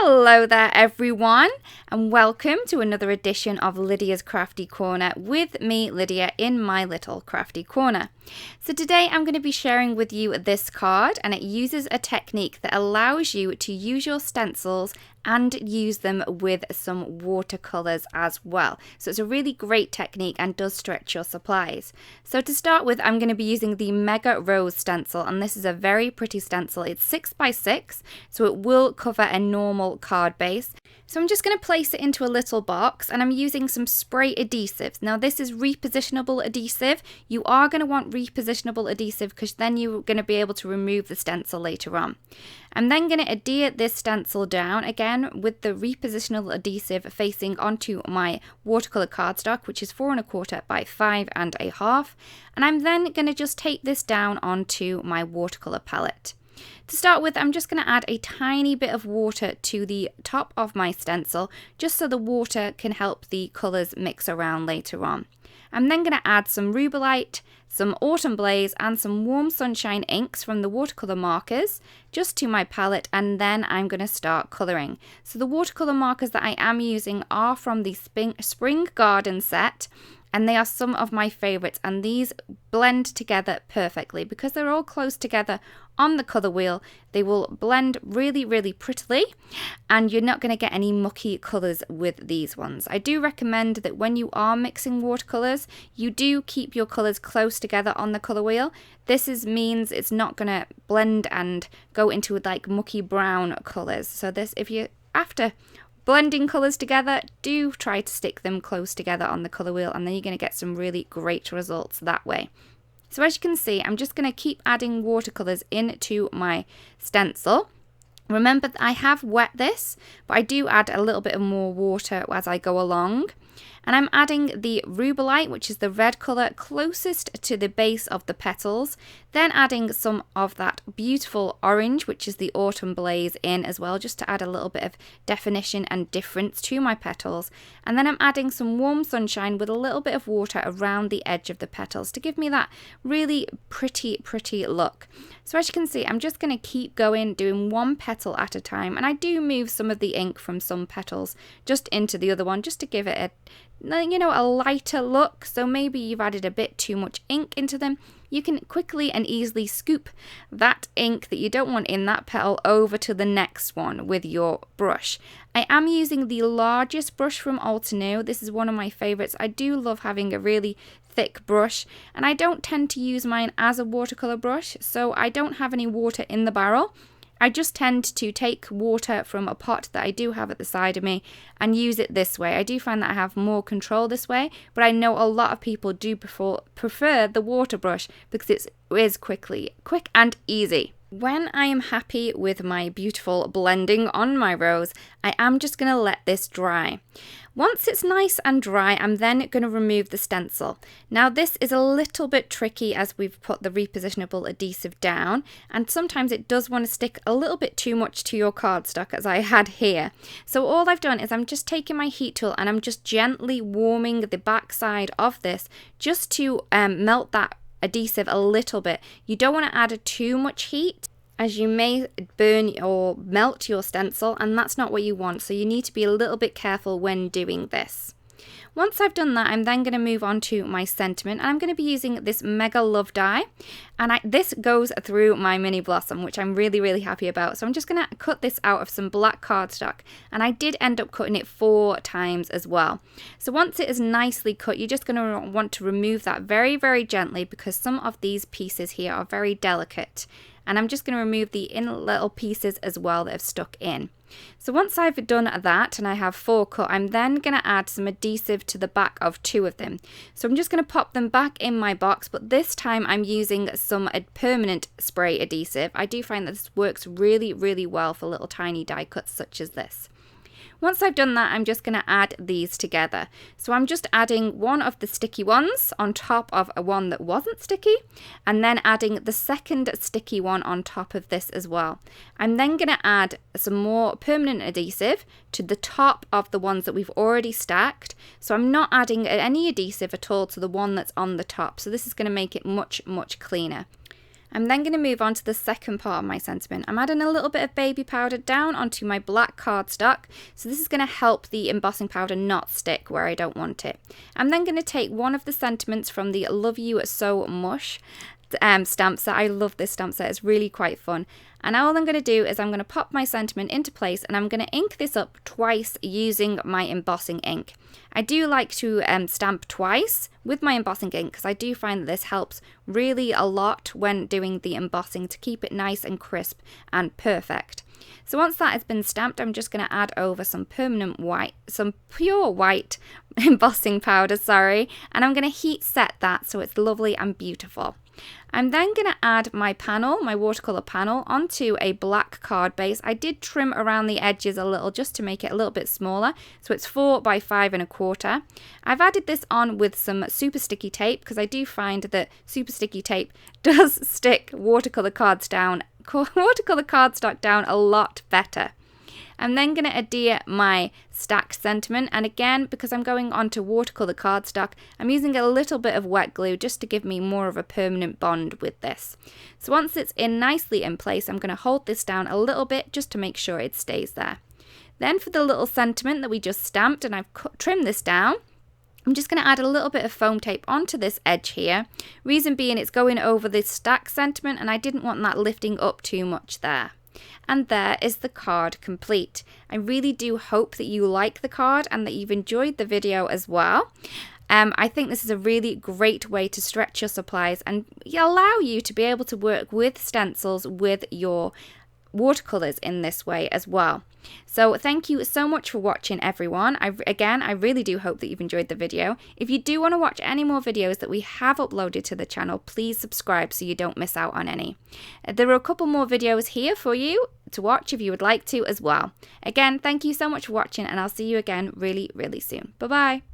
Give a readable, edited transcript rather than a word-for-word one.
Hello there everyone, and welcome to another edition of Lydia's Crafty Corner with me, Lydia, in my little crafty corner. So today I'm going to be sharing with you this card, and it uses a technique that allows you to use your stencils and use them with some watercolors as well. So it's a really great technique and does stretch your supplies. So to start with, I'm going to be using the Mega Rose stencil, and this is a very pretty stencil. It's 6x6, so it will cover a normal card base. So I'm just going to place it into a little box, and I'm using some spray adhesives. Now this is repositionable adhesive. You are going to want repositionable adhesive because then you're going to be able to remove the stencil later on. I'm then going to adhere this stencil down again with the repositionable adhesive facing onto my watercolor cardstock, which is 4 1/4 by 5 1/2, and I'm then going to just take this down onto my watercolor palette. To start with, I'm just going to add a tiny bit of water to the top of my stencil, just so the water can help the colours mix around later on. I'm then going to add some Rubelite, some Autumn Blaze and some Warm Sunshine inks from the watercolour markers just to my palette, and then I'm going to start colouring. So the watercolour markers that I am using are from the Spring Garden set, and they are some of my favourites, and these blend together perfectly because they're all close together on the colour wheel. They will blend really, really prettily, and you're not going to get any mucky colours with these ones. I do recommend that when you are mixing watercolours, you do keep your colours close together on the colour wheel. This means it's not going to blend and go into like mucky brown colours. So this, if you're after blending colours together, do try to stick them close together on the colour wheel, and then you're going to get some really great results that way. So as you can see, I'm just going to keep adding watercolours into my stencil. Remember that I have wet this, but I do add a little bit of more water as I go along. And I'm adding the Rubelite, which is the red colour closest to the base of the petals. Then adding some of that beautiful orange, which is the Autumn Blaze, in as well, just to add a little bit of definition and difference to my petals. And then I'm adding some Warm Sunshine with a little bit of water around the edge of the petals to give me that really pretty look. So as you can see, I'm just going to keep going, doing one petal at a time. And I do move some of the ink from some petals just into the other one, just to give it a lighter look. So maybe you've added a bit too much ink into them. You can quickly and easily scoop that ink that you don't want in that petal over to the next one with your brush. I am using the largest brush from Altenew. This is one of my favourites. I do love having a really thick brush, and I don't tend to use mine as a watercolour brush, so I don't have any water in the barrel. I just tend to take water from a pot that I do have at the side of me and use it this way. I do find that I have more control this way, but I know a lot of people do prefer the water brush because it is quick and easy. When I am happy with my beautiful blending on my rose, I am just going to let this dry. Once it's nice and dry, I'm then going to remove the stencil. Now this is a little bit tricky as we've put the repositionable adhesive down, and sometimes it does want to stick a little bit too much to your cardstock, as I had here. So all I've done is I'm just taking my heat tool and I'm just gently warming the back side of this just to melt that adhesive a little bit. You don't want to add too much heat, as you may burn or melt your stencil, and that's not what you want, so you need to be a little bit careful when doing this. Once I've done that, I'm then going to move on to my sentiment, and I'm going to be using this Mega Love die, and this goes through my mini blossom, which I'm really happy about. So I'm just going to cut this out of some black cardstock, and I did end up cutting it 4 times as well. So once it is nicely cut, you're just going to want to remove that very gently, because some of these pieces here are very delicate. And I'm just going to remove the inner little pieces as well that have stuck in. So once I've done that and I have 4 cut, I'm then going to add some adhesive to the back of 2 of them. So I'm just going to pop them back in my box, but this time I'm using some permanent spray adhesive. I do find that this works really well for little tiny die cuts such as this. Once I've done that, I'm just going to add these together. So I'm just adding one of the sticky ones on top of one that wasn't sticky, and then adding the second sticky one on top of this as well. I'm then going to add some more permanent adhesive to the top of the ones that we've already stacked. So I'm not adding any adhesive at all to the one that's on the top. So this is going to make it much cleaner. I'm then going to move on to the second part of my sentiment. I'm adding a little bit of baby powder down onto my black cardstock. So this is going to help the embossing powder not stick where I don't want it. I'm then going to take one of the sentiments from the Love You So Mush stamp set. I love this stamp set, it's really quite fun. And all I'm going to do is I'm going to pop my sentiment into place, and I'm going to ink this up twice using my embossing ink. I do like to stamp twice with my embossing ink because I do find that this helps really a lot when doing the embossing to keep it nice and crisp and perfect. So once that has been stamped, I'm just going to add over some pure white embossing powder, and I'm going to heat set that so it's lovely and beautiful. I'm then going to add my panel, my watercolor panel, onto a black card base. I did trim around the edges a little just to make it a little bit smaller, so it's 4 by 5 1/4. I've added this on with some super sticky tape because I do find that super sticky tape does stick watercolor cardstock down a lot better. I'm then going to adhere my stack sentiment, and again, because I'm going onto watercolor cardstock, I'm using a little bit of wet glue just to give me more of a permanent bond with this. So once it's in nicely in place, I'm going to hold this down a little bit just to make sure it stays there. Then for the little sentiment that we just stamped, and I've trimmed this down, I'm just going to add a little bit of foam tape onto this edge here. Reason being, it's going over this stack sentiment and I didn't want that lifting up too much there. And there is the card complete. I really do hope that you like the card and that you've enjoyed the video as well. I think this is a really great way to stretch your supplies and allow you to be able to work with stencils with your watercolors in this way as well. So thank you so much for watching, everyone. I really do hope that you've enjoyed the video. If you do want to watch any more videos that we have uploaded to the channel, please subscribe so you don't miss out on any. There are a couple more videos here for you to watch if you would like to as well. Again, thank you so much for watching, and I'll see you again really, really soon. Bye bye.